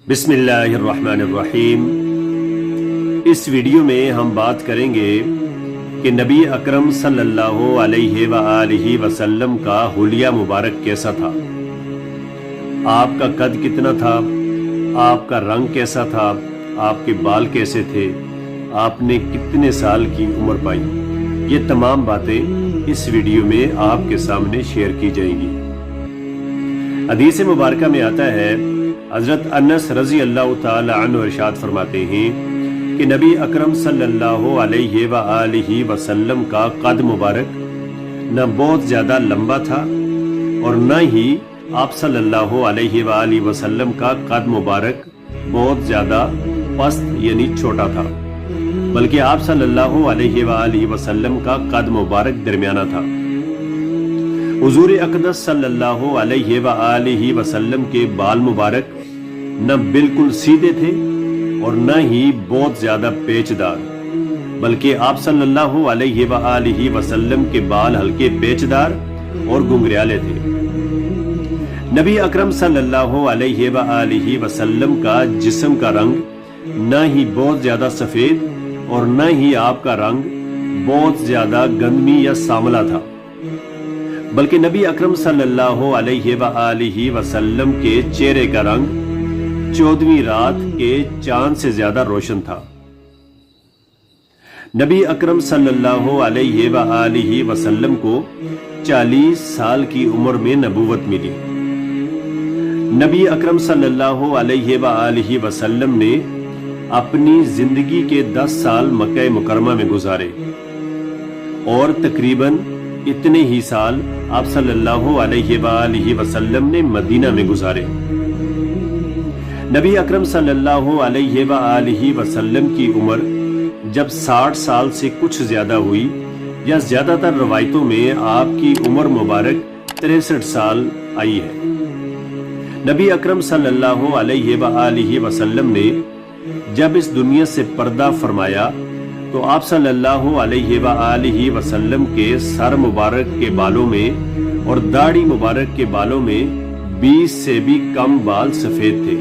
بسم اللہ الرحمن الرحیم۔ اس ویڈیو میں ہم بات کریں گے کہ نبی اکرم صلی اللہ علیہ وآلہ وسلم کا حلیہ مبارک کیسا تھا، آپ کا قد کتنا تھا، آپ کا رنگ کیسا تھا، آپ کے بال کیسے تھے، آپ نے کتنے سال کی عمر پائی۔ یہ تمام باتیں اس ویڈیو میں آپ کے سامنے شیئر کی جائیں گی۔ حدیث مبارکہ میں آتا ہے، حضرت انس رضی اللہ تعالی عنہ ارشاد فرماتے ہیں کہ نبی اکرم صلی اللہ علیہ وآلہ وسلم کا قد مبارک نہ بہت زیادہ لمبا تھا اور نہ ہی آپ صلی اللہ علیہ وآلہ وسلم کا قد مبارک بہت زیادہ پست یعنی چھوٹا تھا، بلکہ آپ صلی اللہ علیہ وآلہ وسلم کا قد مبارک درمیانہ تھا۔ حضور اقدس صلی اللہ علیہ وآلہ وسلم کے بال مبارک نہ بالکل سیدھے تھے اور نہ ہی بہت زیادہ پیچدار، بلکہ آپ صلی اللہ علیہ وآلہ وسلم کے بال ہلکے پیچدار اور گنگریالے تھے۔ نبی اکرم صلی اللہ علیہ وآلہ وسلم کا جسم کا رنگ نہ ہی بہت زیادہ سفید اور نہ ہی آپ کا رنگ بہت زیادہ گندمی یا سانولا تھا، بلکہ نبی اکرم صلی اللہ علیہ وآلہ وسلم کے چہرے کا رنگ 14ویں رات کے چاند سے زیادہ روشن تھا۔ نبی اکرم صلی اللہ علیہ وآلہ وسلم کو 40 سال کی عمر میں نبوت ملی۔ نبی اکرم صلی اللہ علیہ وآلہ وسلم نے اپنی زندگی کے 10 سال مکہ مکرمہ میں گزارے اور تقریباً اتنے ہی سال آپ صلی اللہ علیہ وآلہ وسلم نے مدینہ میں گزارے۔ نبی اکرم صلی اللہ علیہ وآلہ وسلم کی عمر جب 60 سال سے کچھ زیادہ ہوئی، یا زیادہ تر روایتوں میں آپ کی عمر مبارک 63 سال آئی ہے۔ نبی اکرم صلی اللہ علیہ وآلہ وسلم نے جب اس دنیا سے پردہ فرمایا تو آپ صلی اللہ علیہ وآلہ وسلم کے سر مبارک کے بالوں میں اور داڑھی مبارک کے بالوں میں 20 سے بھی کم بال سفید تھے۔